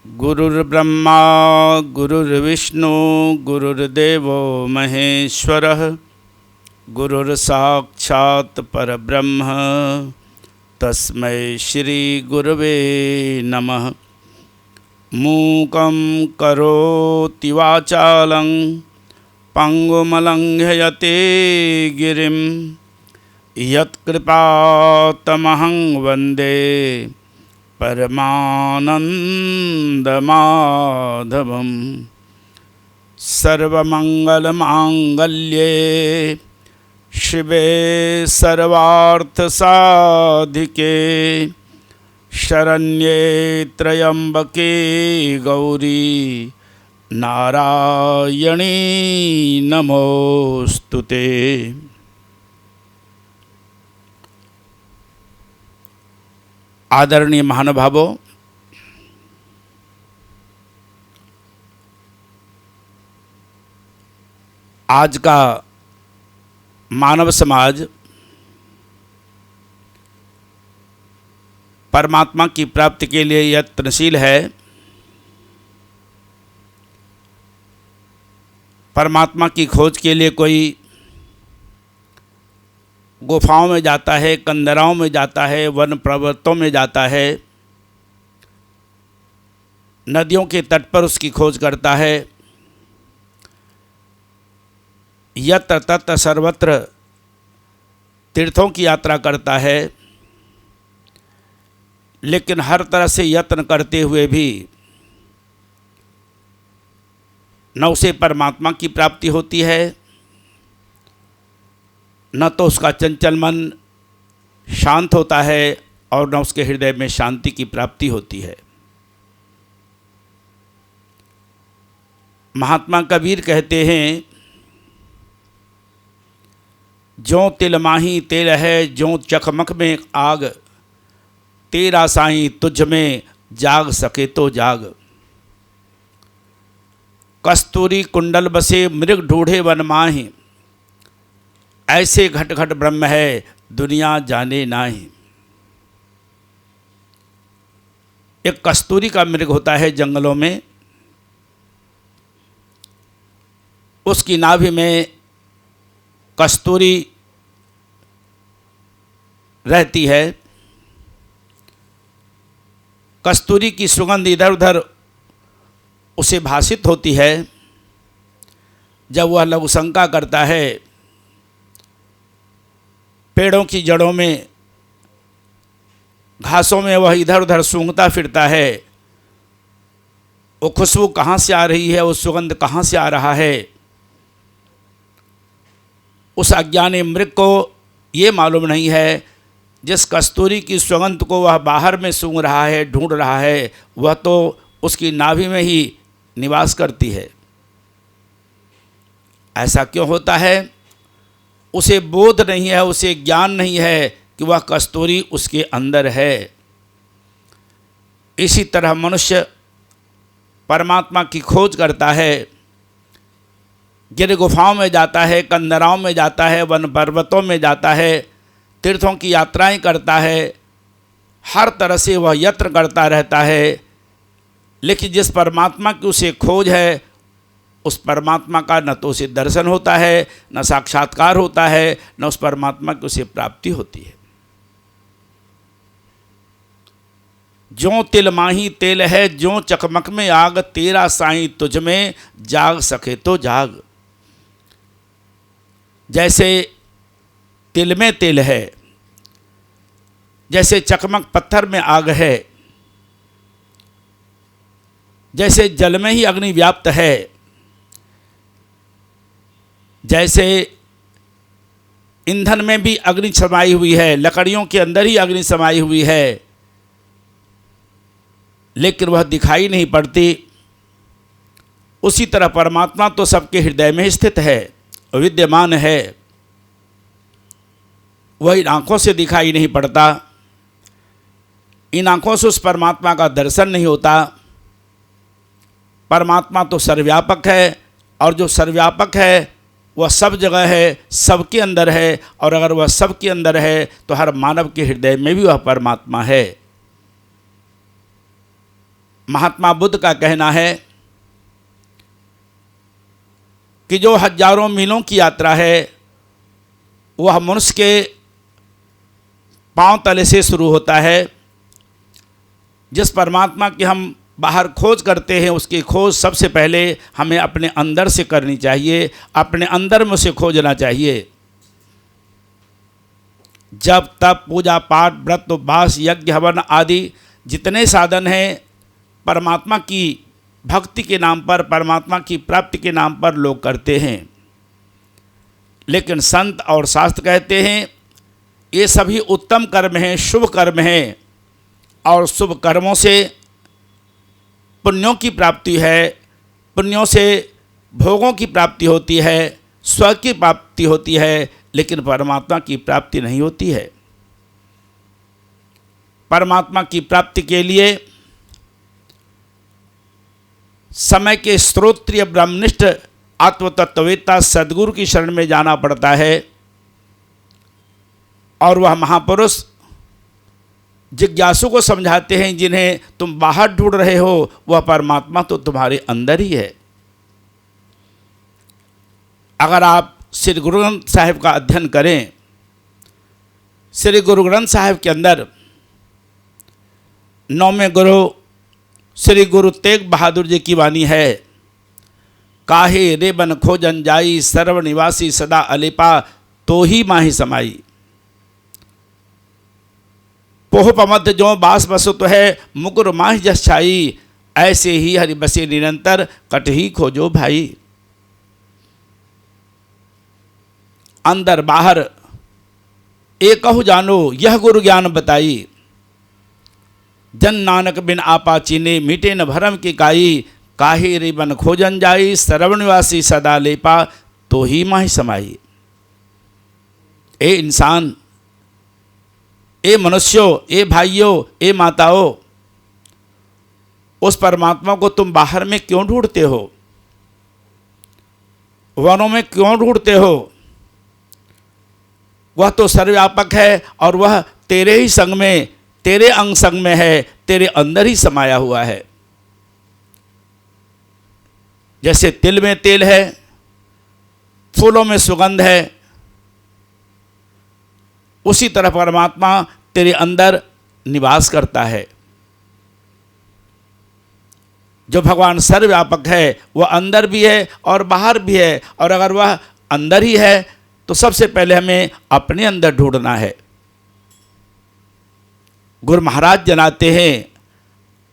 गुरुर्ब्रह्मा गुरुर्विष्णु गुरुर्देवो महेश्वरः गुरुर्साक्षात् परब्रह्म तस्मै श्री गुरवे नमः। मूकं करोति वाचालं पंगुमलंघयते गिरिं यत्कृपातमहं वन्दे परमानंदमाधवं। सर्वमंगलमांगल्ये शिवे सर्वार्थसाधिके शरण्ये त्र्यंबके गौरी नारायणी नमोस्तुते। आदरणीय महानुभावों, आज का मानव समाज परमात्मा की प्राप्ति के लिए यत्नशील है। परमात्मा की खोज के लिए कोई गुफाओं में जाता है, कंदराओं में जाता है, वन पर्वतों में जाता है, नदियों के तट पर उसकी खोज करता है। यत्र तत्र सर्वत्र तीर्थों की यात्रा करता है, लेकिन हर तरह से यत्न करते हुए भी न उसे परमात्मा की प्राप्ति होती है, न तो उसका चंचल मन शांत होता है और न उसके हृदय में शांति की प्राप्ति होती है। महात्मा कबीर कहते हैं, ज्यों तिल माही तेल है, ज्यों चकमक में आग, तेरा साईं तुझ में जाग सके तो जाग। कस्तूरी कुंडल बसे मृग ढूढ़े वन माही, ऐसे घट घट ब्रह्म है दुनिया जाने नाही। एक कस्तूरी का मृग होता है जंगलों में, उसकी नाभि में कस्तूरी रहती है। कस्तूरी की सुगंध इधर उधर उसे भासित होती है। जब वह लघुशंका करता है, पेड़ों की जड़ों में, घासों में वह इधर उधर सूंघता फिरता है, वो खुशबू कहाँ से आ रही है, वो सुगंध कहाँ से आ रहा है। उस अज्ञानी मृग को ये मालूम नहीं है, जिस कस्तूरी की सुगंध को वह बाहर में सूंघ रहा है, ढूंढ रहा है, वह तो उसकी नाभि में ही निवास करती है। ऐसा क्यों होता है? उसे बोध नहीं है, उसे ज्ञान नहीं है कि वह कस्तूरी उसके अंदर है। इसी तरह मनुष्य परमात्मा की खोज करता है, गिर गुफाओं में जाता है, कंदराओं में जाता है, वन पर्वतों में जाता है, तीर्थों की यात्राएं करता है, हर तरह से वह यत्न करता रहता है। लेकिन जिस परमात्मा की उसे खोज है, उस परमात्मा का न तो उसे दर्शन होता है, न साक्षात्कार होता है, न उस परमात्मा की उसे प्राप्ति होती है। ज्यों तिल माही तेल है, ज्यों चकमक में आग, तेरा साईं तुझ में जाग सके तो जाग। जैसे तिल में तेल है, जैसे चकमक पत्थर में आग है, जैसे जल में ही अग्नि व्याप्त है, जैसे ईंधन में भी अग्नि समाई हुई है, लकड़ियों के अंदर ही अग्नि समाई हुई है, लेकिन वह दिखाई नहीं पड़ती। उसी तरह परमात्मा तो सबके हृदय में स्थित है, विद्यमान है, वह इन आँखों से दिखाई नहीं पड़ता। इन आँखों से उस परमात्मा का दर्शन नहीं होता। परमात्मा तो सर्वव्यापक है, और जो सर्वव्यापक है वह सब जगह है, सबके अंदर है, और अगर वह सबके अंदर है तो हर मानव के हृदय में भी वह परमात्मा है। महात्मा बुद्ध का कहना है कि जो हजारों मीलों की यात्रा है वह मनुष्य के पांव तले से शुरू होता है। जिस परमात्मा की हम बाहर खोज करते हैं उसकी खोज सबसे पहले हमें अपने अंदर से करनी चाहिए, अपने अंदर में उसे खोजना चाहिए। जब तप पूजा पाठ व्रत उपवास यज्ञ हवन आदि जितने साधन हैं परमात्मा की भक्ति के नाम पर, परमात्मा की प्राप्ति के नाम पर लोग करते हैं, लेकिन संत और शास्त्र कहते हैं ये सभी उत्तम कर्म हैं, शुभ कर्म हैं और शुभ कर्मों से पुण्यों की प्राप्ति है, पुण्यों से भोगों की प्राप्ति होती है, स्वर्ग की प्राप्ति होती है, लेकिन परमात्मा की प्राप्ति नहीं होती है। परमात्मा की प्राप्ति के लिए समय के श्रोत्रिय ब्रह्मनिष्ठ आत्मतत्ववेत्ता सद्गुरु की शरण में जाना पड़ता है और वह महापुरुष जिज्ञासु को समझाते हैं जिन्हें तुम बाहर ढूंढ रहे हो वह परमात्मा तो तुम्हारे अंदर ही है। अगर आप श्री गुरु ग्रंथ साहिब का अध्ययन करें, श्री गुरु ग्रंथ साहिब के अंदर 9वें गुरु श्री गुरु तेग बहादुर जी की वाणी है, काहे रे बन खोजन जाई सर्व निवासी सदा अलिपा तो ही माही समाई। पोह पमत जो बास बसो तो है मुकुर माही जस छाई, ऐसे ही हरि बसे निरंतर कट ही खोजो भाई। अंदर बाहर एकहु जानो यह गुरु ज्ञान बताई, जन नानक बिन आपा चीने मीटे न भरम की काई। काहे रे बन खोजन जाई सर्व निवासी सदा लेपा तो ही माही समाई। ए इंसान, ए मनुष्यों, ए भाइयों, ए माताओं, उस परमात्मा को तुम बाहर में क्यों ढूंढते हो, वनों में क्यों ढूंढते हो? वह तो सर्वव्यापक है और वह तेरे ही संग में, तेरे अंग संग में है, तेरे अंदर ही समाया हुआ है। जैसे तिल में तेल है, फूलों में सुगंध है, उसी तरह परमात्मा तेरे अंदर निवास करता है। जो भगवान सर्वव्यापक है वह अंदर भी है और बाहर भी है, और अगर वह अंदर ही है तो सबसे पहले हमें अपने अंदर ढूंढना है। गुरु महाराज जनाते हैं,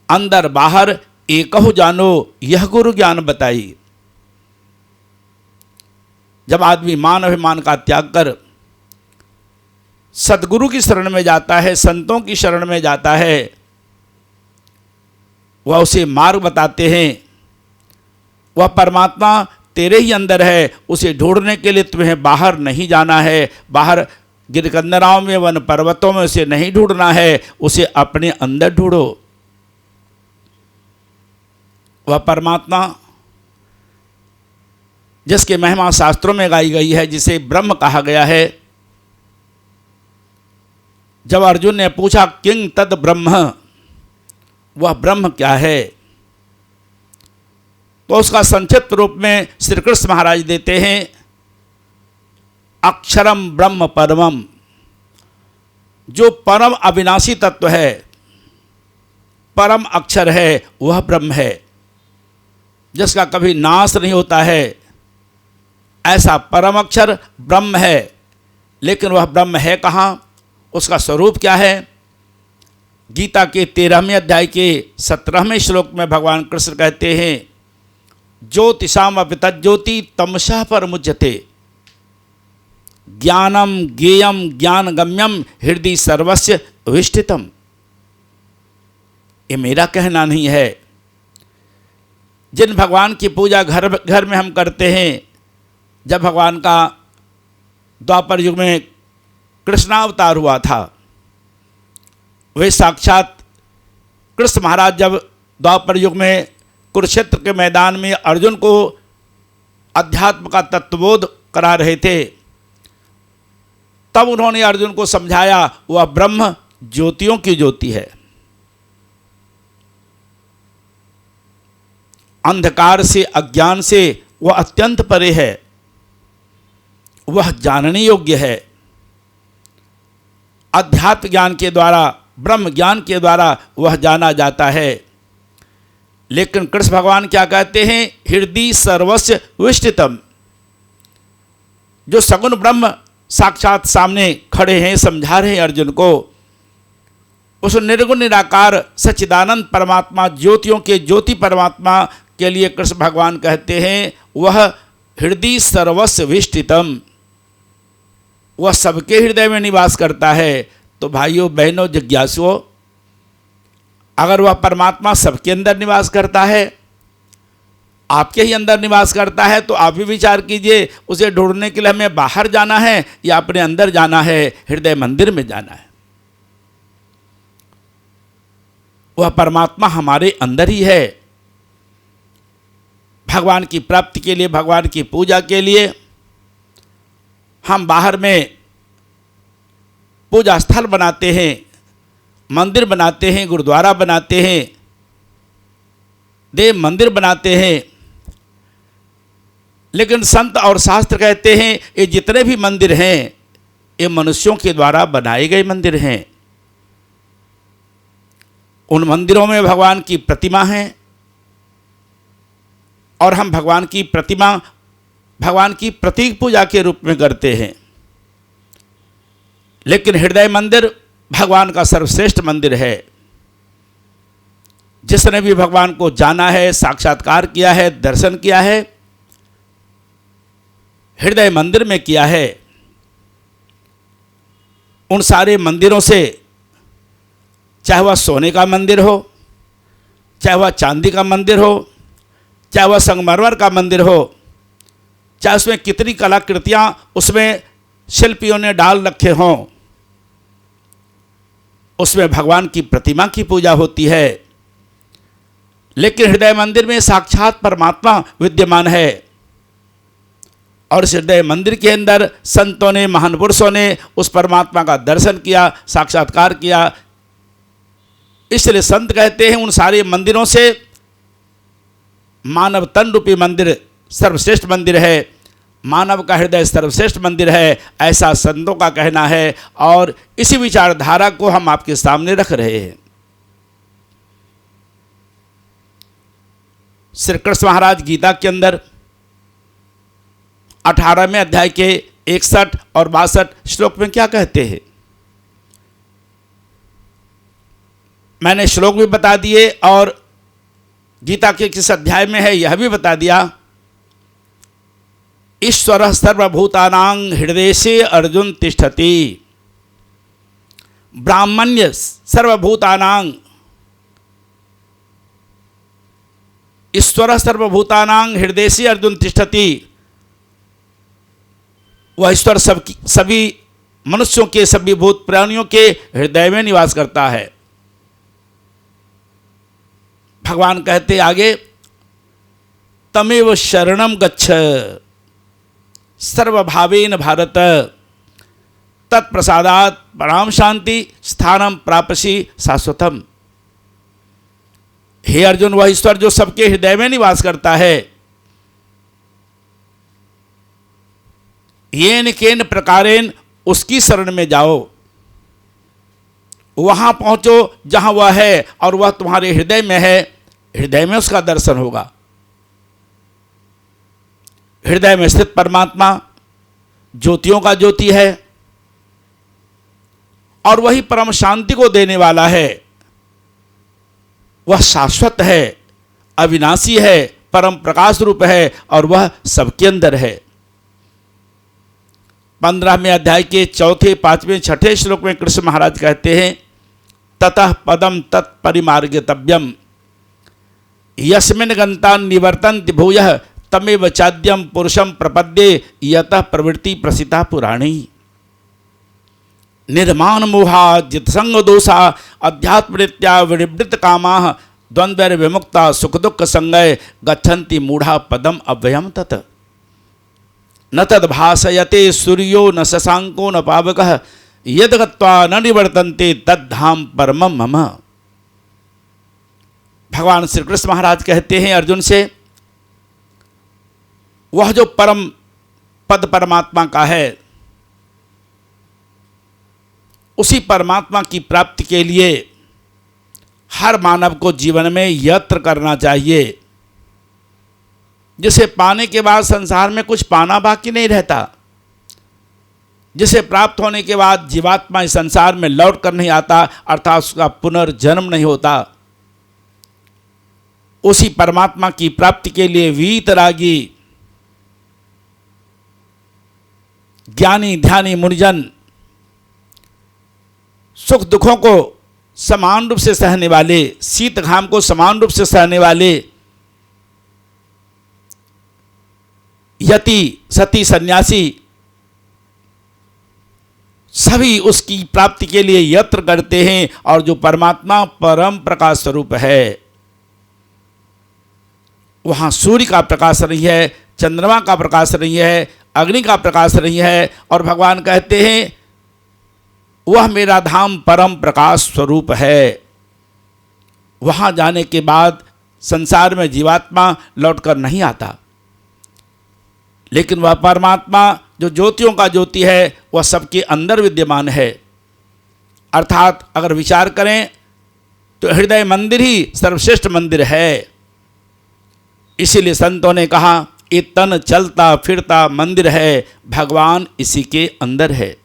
अंदर बाहर एकहु जानो यह गुरु ज्ञान बताई। जब आदमी मान अभिमान का त्याग कर सद्गुरु की शरण में जाता है, संतों की शरण में जाता है, वह उसे मार्ग बताते हैं। वह परमात्मा तेरे ही अंदर है, उसे ढूंढने के लिए तुम्हें बाहर नहीं जाना है, बाहर गिरकंदराओं में वन पर्वतों में उसे नहीं ढूंढना है, उसे अपने अंदर ढूंढो। वह परमात्मा जिसके महिमा शास्त्रों में गाई गई है, जिसे ब्रह्म कहा गया है। जब अर्जुन ने पूछा किंग तद ब्रह्म, वह ब्रह्म क्या है, तो उसका संक्षिप्त रूप में श्री कृष्ण महाराज देते हैं, अक्षरम ब्रह्म परमम। जो परम अविनाशी तत्व है, परम अक्षर है, वह ब्रह्म है, जिसका कभी नाश नहीं होता है, ऐसा परम अक्षर ब्रह्म है। लेकिन वह ब्रह्म है कहाँ, उसका स्वरूप क्या है? गीता के 13वें अध्याय के 17वें श्लोक में भगवान कृष्ण कहते हैं, ज्योतिषाम अपितज्योति तमसा पर मुज्यते, ज्ञानम ज्ञेयम ज्ञान गम्यम हृदय सर्वस्य विष्ठितम। ये मेरा कहना नहीं है। जिन भगवान की पूजा घर में हम करते हैं, जब भगवान का द्वापर युग में कृष्णावतार हुआ था, वे साक्षात कृष्ण महाराज जब द्वापर युग में कुरुक्षेत्र के मैदान में अर्जुन को अध्यात्म का तत्वबोध करा रहे थे, तब उन्होंने अर्जुन को समझाया वह ब्रह्म ज्योतियों की ज्योति है। अंधकार से, अज्ञान से वह अत्यंत परे है, वह जानने योग्य है। अध्यात्म ज्ञान के द्वारा, ब्रह्म ज्ञान के द्वारा वह जाना जाता है। लेकिन कृष्ण भगवान क्या कहते हैं? हृदय सर्वस्य विष्टितम। जो सगुण ब्रह्म साक्षात सामने खड़े हैं, समझा रहे हैं अर्जुन को, उस निर्गुण निराकार सच्चिदानंद परमात्मा, ज्योतियों के ज्योति परमात्मा के लिए कृष्ण भगवान कहते हैं वह हृदय सर्वस्य विष्टितम, वह सबके हृदय में निवास करता है। तो भाइयों बहनों जिज्ञासुओं, अगर वह परमात्मा सबके अंदर निवास करता है, आपके ही अंदर निवास करता है, तो आप भी विचार कीजिए, उसे ढूंढने के लिए हमें बाहर जाना है या अपने अंदर जाना है, हृदय मंदिर में जाना है। वह परमात्मा हमारे अंदर ही है। भगवान की प्राप्ति के लिए, भगवान की पूजा के लिए हम बाहर में पूजा स्थल बनाते हैं, मंदिर बनाते हैं, गुरुद्वारा बनाते हैं, देव मंदिर बनाते हैं। लेकिन संत और शास्त्र कहते हैं ये जितने भी मंदिर हैं ये मनुष्यों के द्वारा बनाए गए मंदिर हैं। उन मंदिरों में भगवान की प्रतिमा है और हम भगवान की प्रतिमा, भगवान की प्रतीक पूजा के रूप में करते हैं। लेकिन हृदय मंदिर भगवान का सर्वश्रेष्ठ मंदिर है। जिसने भी भगवान को जाना है, साक्षात्कार किया है, दर्शन किया है, हृदय मंदिर में किया है। उन सारे मंदिरों से, चाहे वह सोने का मंदिर हो, चाहे वह चांदी का मंदिर हो, चाहे वह संगमरमर का मंदिर हो, चाहे उसमें कितनी कलाकृतियाँ उसमें शिल्पियों ने डाल रखे हों, उसमें भगवान की प्रतिमा की पूजा होती है। लेकिन हृदय मंदिर में साक्षात परमात्मा विद्यमान है और इस हृदय मंदिर के अंदर संतों ने, महान पुरुषों ने उस परमात्मा का दर्शन किया, साक्षात्कार किया। इसलिए संत कहते हैं उन सारे मंदिरों से मानव तन रूपी मंदिर सर्वश्रेष्ठ मंदिर है, मानव का हृदय सर्वश्रेष्ठ मंदिर है, ऐसा संतों का कहना है। और इसी विचारधारा को हम आपके सामने रख रहे हैं। श्री कृष्ण महाराज गीता के अंदर 18वें अध्याय के 61 और 62 श्लोक में क्या कहते हैं? मैंने श्लोक भी बता दिए और गीता के किस अध्याय में है यह भी बता दिया। ईश्वर सर्वभूतानां हृदयेषु अर्जुन तिष्ठति। ब्राह्मण्य सर्वभूतानां, ईश्वर सर्वभूतानां हृदयेषु अर्जुन तिष्ठति। वह ईश्वर सभी मनुष्यों के, सभी भूत प्राणियों के हृदय में निवास करता है। भगवान कहते आगे, तमेव शरणं गच्छ सर्वभावेन भारत तत्प्रसादात् पराम शांति स्थानम प्रापसि शाश्वतम। हे अर्जुन, वह ईश्वर जो सबके हृदय में निवास करता है, येन केन प्रकारेण उसकी शरण में जाओ, वहां पहुंचो जहां वह है और वह तुम्हारे हृदय में है। हृदय में उसका दर्शन होगा। हृदय में स्थित परमात्मा ज्योतियों का ज्योति है और वही परम शांति को देने वाला है। वह शाश्वत है, अविनाशी है, परम प्रकाश रूप है और वह सबके अंदर है। 15वें अध्याय के 4, 5, 6 श्लोक में कृष्ण महाराज कहते हैं, ततः पदम तत्परिमार्गितव्यम यस्मिन् गंता निवर्तन्ति भूयः तमेव चाद्यम पुरुषम प्रपद्ये यतः प्रवृत्ति प्रसिता पुराणी। निर्माण मोहा जितसंग दोषा अध्यात्मृत्या विनिवृत्त कामाः द्वंद्वैर विमुक्ता सुख दुख संगय गच्छन्ति मूढ़ा पदम अव्ययम तत्। न तद्भासयते सूर्यो न शशांको न पावकः यद् गत्वा न निवर्तन्ते तद्धाम परमं मम। भगवान श्री कृष्ण महाराज कहते हैं अर्जुन से, वह जो परम पद परमात्मा का है, उसी परमात्मा की प्राप्ति के लिए हर मानव को जीवन में यत्न करना चाहिए, जिसे पाने के बाद संसार में कुछ पाना बाकी नहीं रहता, जिसे प्राप्त होने के बाद जीवात्मा इस संसार में लौट कर नहीं आता, अर्थात उसका पुनर्जन्म नहीं होता। उसी परमात्मा की प्राप्ति के लिए वीतरागी ज्ञानी ध्यानी मुनिजन सुख दुखों को समान रूप से सहने वाले, शीत घाम को समान रूप से सहने वाले, यति सती सन्यासी सभी उसकी प्राप्ति के लिए यत्न करते हैं। और जो परमात्मा परम प्रकाश स्वरूप है, वहाँ सूर्य का प्रकाश नहीं है, चंद्रमा का प्रकाश नहीं है, अग्नि का प्रकाश नहीं है, और भगवान कहते हैं वह मेरा धाम परम प्रकाश स्वरूप है। वहाँ जाने के बाद संसार में जीवात्मा लौटकर नहीं आता, लेकिन वह परमात्मा जो ज्योतियों का ज्योति है, वह सबके अंदर विद्यमान है। अर्थात अगर विचार करें तो हृदय मंदिर ही सर्वश्रेष्ठ मंदिर है। इसीलिए संतों ने कहा, ये तन चलता फिरता मंदिर है, भगवान इसी के अंदर है।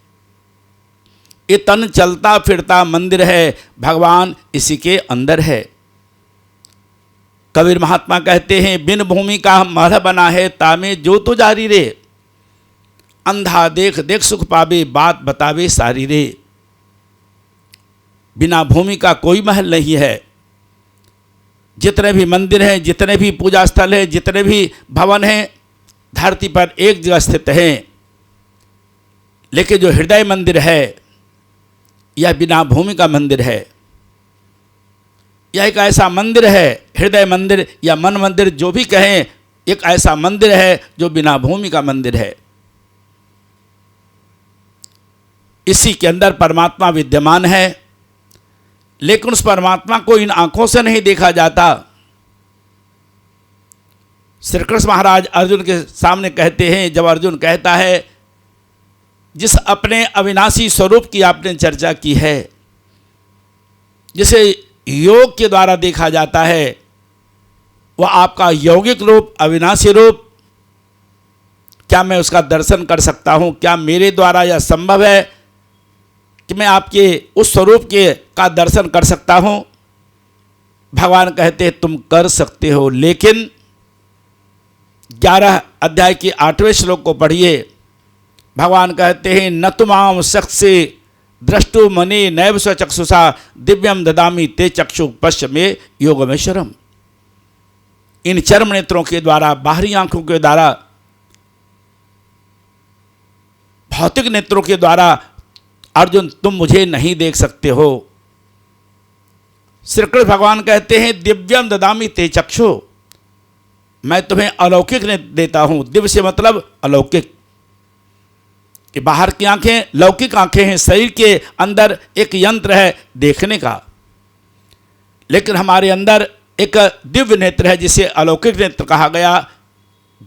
ये तन चलता फिरता मंदिर है, भगवान इसी के अंदर है। कबीर महात्मा कहते हैं, बिन भूमि का महल बना है, तामे जो तो जारी रे, अंधा देख देख सुख पावे, बात बतावे सारी रे। बिना भूमि का कोई महल नहीं है। जितने भी मंदिर हैं, जितने भी पूजा स्थल हैं, जितने भी भवन हैं, धरती पर एक जगह स्थित हैं, लेकिन जो हृदय मंदिर है, यह बिना भूमि का मंदिर है। यह एक ऐसा मंदिर है, हृदय मंदिर या मन मंदिर जो भी कहें, एक ऐसा मंदिर है जो बिना भूमि का मंदिर है। इसी के अंदर परमात्मा विद्यमान है, लेकिन उस परमात्मा को इन आंखों से नहीं देखा जाता। श्री कृष्ण महाराज अर्जुन के सामने कहते हैं, जब अर्जुन कहता है, जिस अपने अविनाशी स्वरूप की आपने चर्चा की है, जिसे योग के द्वारा देखा जाता है, वह आपका यौगिक रूप, अविनाशी रूप, क्या मैं उसका दर्शन कर सकता हूँ? क्या मेरे द्वारा यह संभव है कि मैं आपके उस स्वरूप के का दर्शन कर सकता हूँ? भगवान कहते हैं, तुम कर सकते हो, लेकिन 11 अध्याय के 8वें श्लोक को पढ़िए। भगवान कहते हैं, न तुमाम शख्से द्रष्टु मने नैव स्वचक्षुषा दिव्यम ददामि ते चक्षु पश्य में योगमेश्वरम। इन चर्म नेत्रों के द्वारा, बाहरी आंखों के द्वारा, भौतिक नेत्रों के द्वारा अर्जुन तुम मुझे नहीं देख सकते हो। श्री कृष्ण भगवान कहते हैं, दिव्यम ददामि ते चक्षु, मैं तुम्हें अलौकिक देता हूं। दिव्य से मतलब अलौकिक, कि बाहर की आंखें लौकिक आंखें हैं, शरीर के अंदर एक यंत्र है देखने का, लेकिन हमारे अंदर एक दिव्य नेत्र है जिसे अलौकिक नेत्र कहा गया,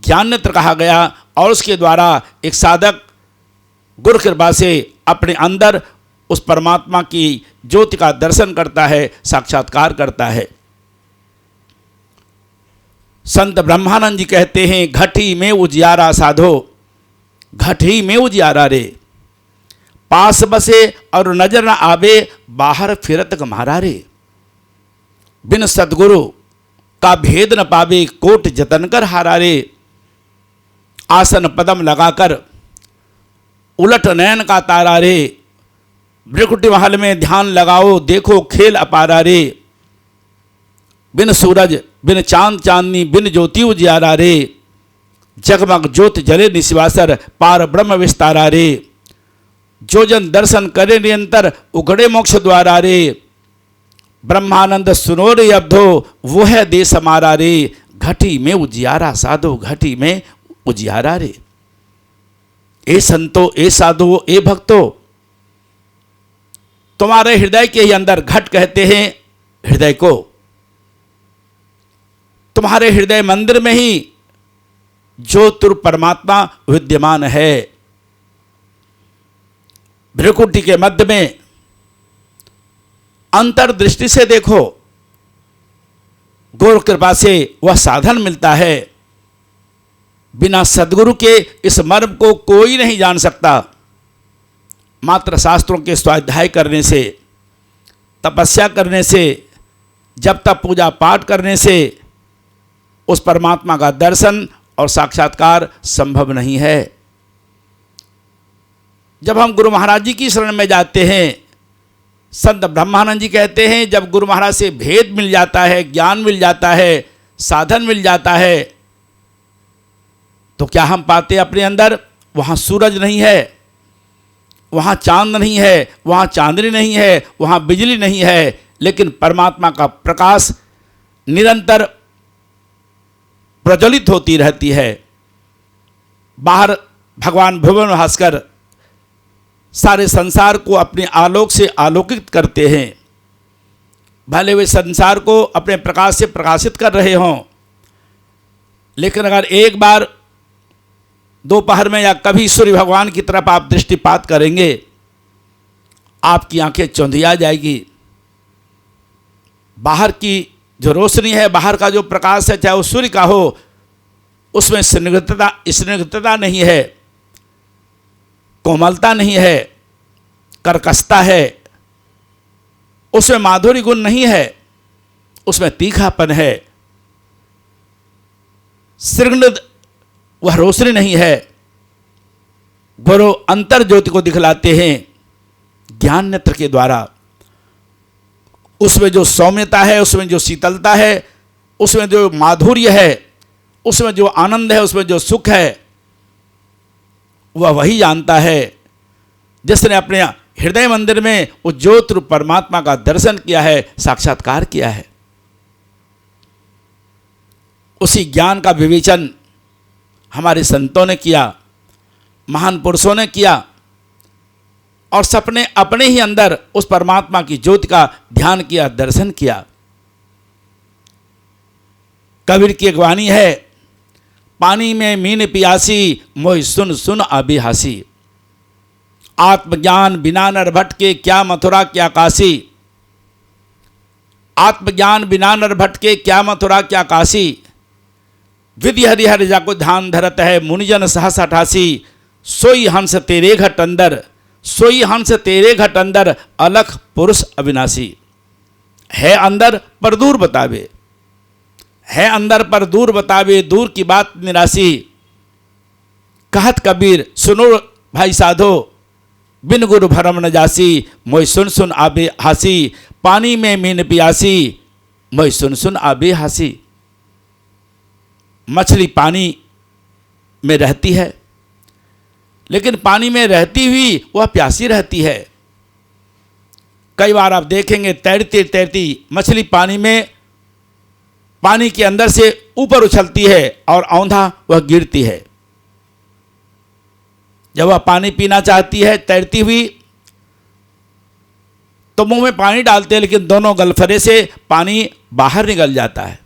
ज्ञान नेत्र कहा गया, और उसके द्वारा एक साधक गुरु कृपा से अपने अंदर उस परमात्मा की ज्योति का दर्शन करता है, साक्षात्कार करता है। संत ब्रह्मानंद जी कहते हैं, घटी में उजियारा साधो, घटी में उजियारा रे, पास बसे और नजर न आवे, बाहर फिरत कम्हारा रे। बिन सदगुरु का भेद न पावे, कोट जतन कर हारा रे। आसन पदम लगाकर उलट नयन का तारा रे, भ्रिकुटी महल में ध्यान लगाओ, देखो खेल अपारा रे। बिन सूरज बिन चांद चांदनी, बिन ज्योति उजियारा रे, जगमग ज्योत जले निशिवासर, पार ब्रह्म विस्तारा रे। जो जन दर्शन करे निरंतर, उगड़े मोक्ष द्वारा रे। ब्रह्मानंद सुनो रे अब्धो, वो है देश हमारा रे। घटी में उजियारा साधो, घटी में उजियारा रे। ए संतो, ए साधो, ए भक्तो, तुम्हारे हृदय के ही अंदर, घट कहते हैं हृदय को, तुम्हारे हृदय मंदिर में ही ज्योतिर् परमात्मा विद्यमान है। भ्रुकुटी के मध्य में अंतर्दृष्टि से देखो, गुरु कृपा से वह साधन मिलता है। बिना सद्गुरु के इस मर्म को कोई नहीं जान सकता। मात्र शास्त्रों के स्वाध्याय करने से, तपस्या करने से, जब तक पूजा पाठ करने से उस परमात्मा का दर्शन और साक्षात्कार संभव नहीं है। जब हम गुरु महाराज जी की शरण में जाते हैं, संत ब्रह्मानंद जी कहते हैं, जब गुरु महाराज से भेद मिल जाता है, ज्ञान मिल जाता है, साधन मिल जाता है, तो क्या हम पाते अपने अंदर? वहाँ सूरज नहीं है, वहाँ चांद नहीं है, वहाँ चांदनी नहीं है, वहाँ बिजली नहीं है, लेकिन परमात्मा का प्रकाश निरंतर प्रज्वलित होती रहती है। बाहर भगवान भुवन भास्कर सारे संसार को अपने आलोक से आलोकित करते हैं। भले वे संसार को अपने प्रकाश से प्रकाशित कर रहे हों, लेकिन अगर एक बार दोपहर में या कभी सूर्य भगवान की तरफ आप दृष्टिपात करेंगे, आपकी आंखें चौंधिया जाएगी। बाहर की जो रोशनी है, बाहर का जो प्रकाश है, चाहे वो सूर्य का हो, उसमें स्निग्धता नहीं है, कोमलता नहीं है, कर्कशता है, उसमें माधुर्य गुण नहीं है, उसमें तीखापन है, स्निग्ध वह रोशनी नहीं है। गुरु अंतर ज्योति को दिखलाते हैं ज्ञान नेत्र के द्वारा। उसमें जो सौम्यता है, उसमें जो शीतलता है, उसमें जो माधुर्य है, उसमें जो आनंद है, उसमें जो सुख है, वह वही जानता है जिसने अपने हृदय मंदिर में उस ज्योति परमात्मा का दर्शन किया है, साक्षात्कार किया है। उसी ज्ञान का विवेचन हमारे संतों ने किया, महान पुरुषों ने किया, और सपने अपने ही अंदर उस परमात्मा की ज्योति का ध्यान किया, दर्शन किया। कबीर की एक वाणी है, पानी में मीन पियासी, मोहि सुन सुन आबी हासी। आत्मज्ञान बिना नर भटके, क्या मथुरा क्या काशी। आत्मज्ञान बिना नर भटके, क्या मथुरा क्या काशी। विधि हरिहर जाको ध्यान धरत है, मुनिजन सहस अठासी। सोई हंस तेरे घट अंदर, सोई हंस तेरे घट अंदर, अलख पुरुष अविनाशी। है अंदर पर दूर बतावे, है अंदर पर दूर बतावे, दूर की बात निराशी। कहत कबीर सुनो भाई साधो, बिन गुरु भरम न जासी। मोहि सुन सुन आबे हासी, पानी में मीन पियासी। मोहि सुन सुन आबे हासी। मछली पानी में रहती है, लेकिन पानी में रहती हुई वह प्यासी रहती है। कई बार आप देखेंगे तैरती तैरती मछली पानी में, पानी के अंदर से ऊपर उछलती है और औंधा वह गिरती है। जब वह पानी पीना चाहती है तैरती हुई, तो मुंह में पानी डालते हैं, लेकिन दोनों गलफरे से पानी बाहर निकल जाता है।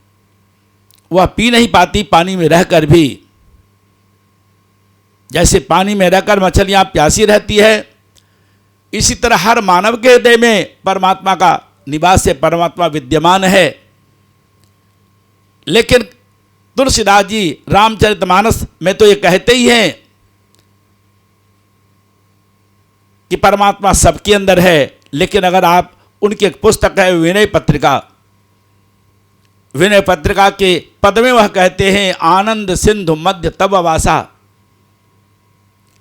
वह पी नहीं पाती पानी में रहकर भी। जैसे पानी में रहकर मछलियां प्यासी रहती है, इसी तरह हर मानव के हृदय में परमात्मा का निवास है, परमात्मा विद्यमान है। लेकिन तुलसीदास जी रामचरितमानस में तो ये कहते ही हैं कि परमात्मा सबके अंदर है। लेकिन अगर आप उनकी एक पुस्तक है विनय पत्रिका, विनय पत्रिका के पद में वह कहते हैं, आनंद सिंधु मध्य तब वासा,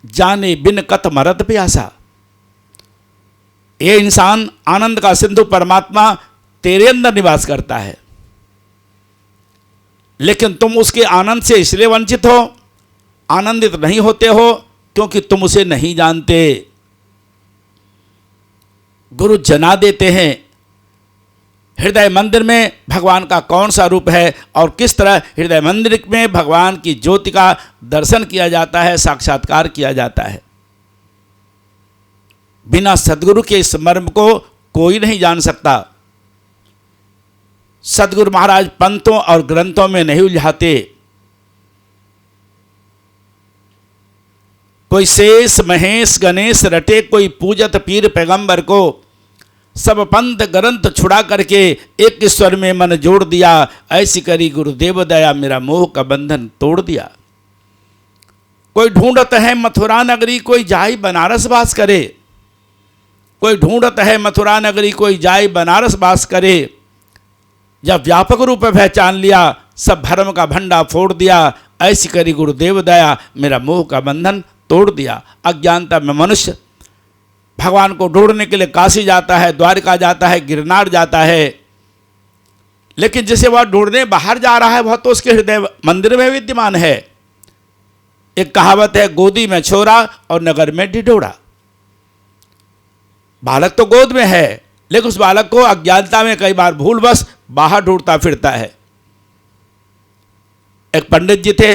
जाने बिन कत मरत प्यासा। ये इंसान आनंद का सिंधु परमात्मा तेरे अंदर निवास करता है, लेकिन तुम उसके आनंद से इसलिए वंचित हो, आनंदित नहीं होते हो, क्योंकि तुम उसे नहीं जानते। गुरु जना देते हैं हृदय मंदिर में भगवान का कौन सा रूप है और किस तरह हृदय मंदिर में भगवान की ज्योति का दर्शन किया जाता है, साक्षात्कार किया जाता है। बिना सद्गुरु के इस मर्म को कोई नहीं जान सकता। सदगुरु महाराज पंथों और ग्रंथों में नहीं उलझाते। कोई शेष महेश गणेश रटे कोई पूजत पीर पैगंबर को, सब पंथ ग्रंथ छुड़ा करके एक ईश्वर में मन जोड़ दिया। ऐसी करी गुरुदेव दया मेरा मोह का बंधन तोड़ दिया। कोई ढूंढत है मथुरा नगरी कोई जाई बनारस वास करे, कोई ढूंढत है मथुरा नगरी कोई जाई बनारस वास करे। जब व्यापक रूप में पहचान लिया सब भरम का भंडा फोड़ दिया। ऐसी करी गुरुदेव दया मेरा मोह का बंधन तोड़ दिया। अज्ञानता में मनुष्य भगवान को ढूंढने के लिए काशी जाता है, द्वारका जाता है, गिरनार जाता है, लेकिन जिसे वह ढूंढने बाहर जा रहा है वह तो उसके हृदय मंदिर में विद्यमान है। एक कहावत है, गोदी में छोरा और नगर में ढिढोरा। बालक तो गोद में है लेकिन उस बालक को अज्ञानता में कई बार भूलवश बाहर ढूंढता फिरता है। एक पंडित जी थे,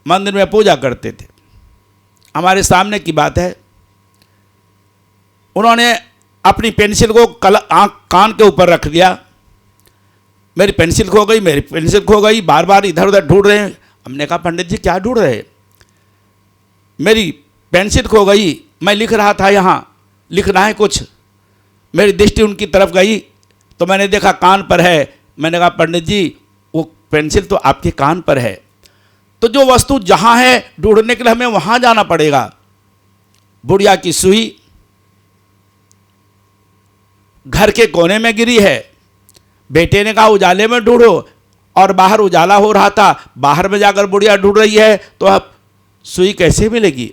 मंदिर में पूजा करते थे। हमारे सामने की बात है, उन्होंने अपनी पेंसिल को कान के ऊपर रख दिया। मेरी पेंसिल खो गई, मेरी पेंसिल खो गई, बार बार इधर उधर ढूंढ रहे हैं। हमने कहा पंडित जी क्या ढूंढ रहे हैं? मेरी पेंसिल खो गई, मैं लिख रहा था, यहाँ लिखना है कुछ। मेरी दृष्टि उनकी तरफ गई तो मैंने देखा कान पर है। मैंने कहा पंडित जी वो पेंसिल तो आपके कान पर है, तो जो वस्तु जहाँ है ढूंढने के लिए हमें वहाँ जाना पड़ेगा। बुढ़िया की सुई घर के कोने में गिरी है। बेटे ने कहा उजाले में ढूंढो, और बाहर उजाला हो रहा था, बाहर में जाकर बुढ़िया ढूंढ रही है, तो अब सुई कैसे मिलेगी?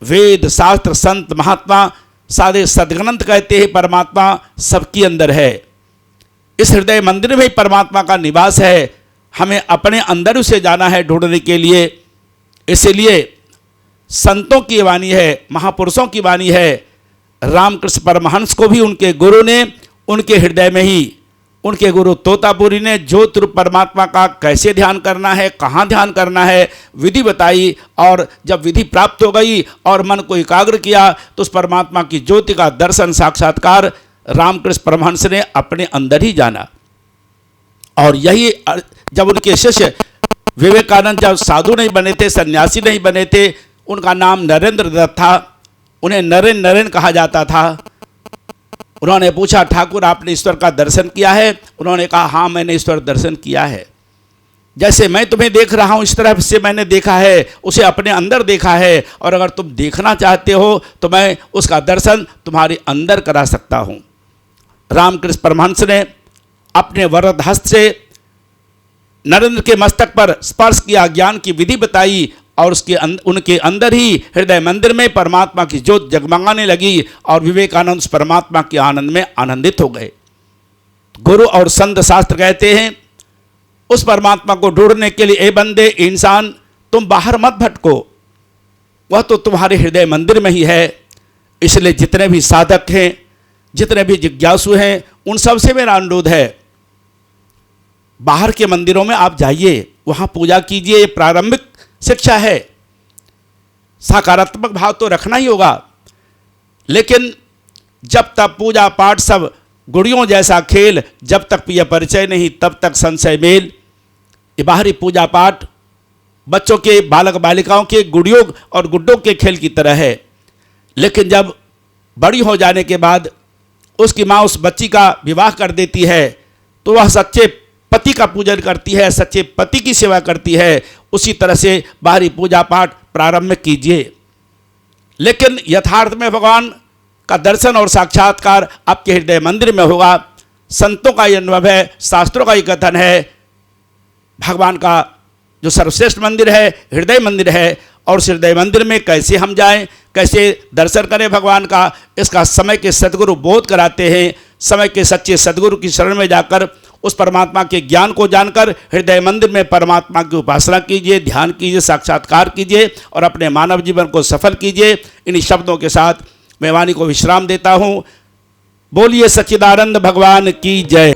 वेद शास्त्र संत महात्मा सारे सदग्रंथ कहते हैं परमात्मा सबके अंदर है। इस हृदय मंदिर में ही परमात्मा का निवास है। हमें अपने अंदर उसे जाना है ढूंढने के लिए। इसलिए संतों की वाणी है, महापुरुषों की वाणी है। रामकृष्ण परमहंस को भी उनके गुरु ने उनके हृदय में ही, उनके गुरु तोतापुरी ने ज्योति रूप परमात्मा का कैसे ध्यान करना है, कहाँ ध्यान करना है, विधि बताई। और जब विधि प्राप्त हो गई और मन को एकाग्र किया तो उस परमात्मा की ज्योति का दर्शन साक्षात्कार रामकृष्ण परमहंस ने अपने अंदर ही जाना। और यही जब उनके शिष्य विवेकानंद जब साधु नहीं बने थे, सन्यासी नहीं बने थे, उनका नाम नरेंद्र दत्त था, उन्हें नरेन नरेन कहा जाता था। उन्होंने पूछा ठाकुर आपने ईश्वर का दर्शन किया है? उन्होंने कहा हाँ मैंने ईश्वर दर्शन किया है। जैसे मैं तुम्हें देख रहा हूँ इस तरह से मैंने देखा है, उसे अपने अंदर देखा है, और अगर तुम देखना चाहते हो तो मैं उसका दर्शन तुम्हारे अंदर करा सकता हूँ। रामकृष्ण परमहंस ने अपने वरद हस्त से नरेंद्र के मस्तक पर स्पर्श किया, ज्ञान की विधि बताई, और उनके अंदर ही हृदय मंदिर में परमात्मा की ज्योत जगमगाने लगी और विवेकानंद उस परमात्मा के आनंद में आनंदित हो गए। गुरु और संत शास्त्र कहते हैं उस परमात्मा को ढूंढने के लिए ए बंदे इंसान तुम बाहर मत भटको, वह तो तुम्हारे हृदय मंदिर में ही है। इसलिए जितने भी साधक हैं, जितने भी जिज्ञासु हैं, उन सबसे मेरा अनुरोध है बाहर के मंदिरों में आप जाइए, वहाँ पूजा कीजिए। ये प्रारंभिक शिक्षा है। सकारात्मक भाव तो रखना ही होगा, लेकिन जब तक पूजा पाठ सब गुड़ियों जैसा खेल, जब तक यह परिचय नहीं तब तक संशय मेल। ये बाहरी पूजा पाठ बच्चों के, बालक बालिकाओं के गुड़ियों और गुड्डों के खेल की तरह है, लेकिन जब बड़ी हो जाने के बाद उसकी माँ उस बच्ची का विवाह कर देती है तो वह सच्चे पति का पूजन करती है, सच्चे पति की सेवा करती है। उसी तरह से बाहरी पूजा पाठ प्रारंभ में कीजिए, लेकिन यथार्थ में भगवान का दर्शन और साक्षात्कार आपके हृदय मंदिर में होगा। संतों का ये अनुभव है, शास्त्रों का ये कथन है, भगवान का जो सर्वश्रेष्ठ मंदिर है हृदय मंदिर है। और उस हृदय मंदिर में कैसे हम जाएं, कैसे दर्शन करें भगवान का, इसका समय के सद्गुरु बोध कराते हैं। समय के सच्चे सद्गुरु की शरण में जाकर उस परमात्मा के ज्ञान को जानकर हृदय मंदिर में परमात्मा की उपासना कीजिए, ध्यान कीजिए, साक्षात्कार कीजिए और अपने मानव जीवन को सफल कीजिए। इन्हीं शब्दों के साथ मैं वाणी को विश्राम देता हूँ। बोलिए सच्चिदानंद भगवान की जय।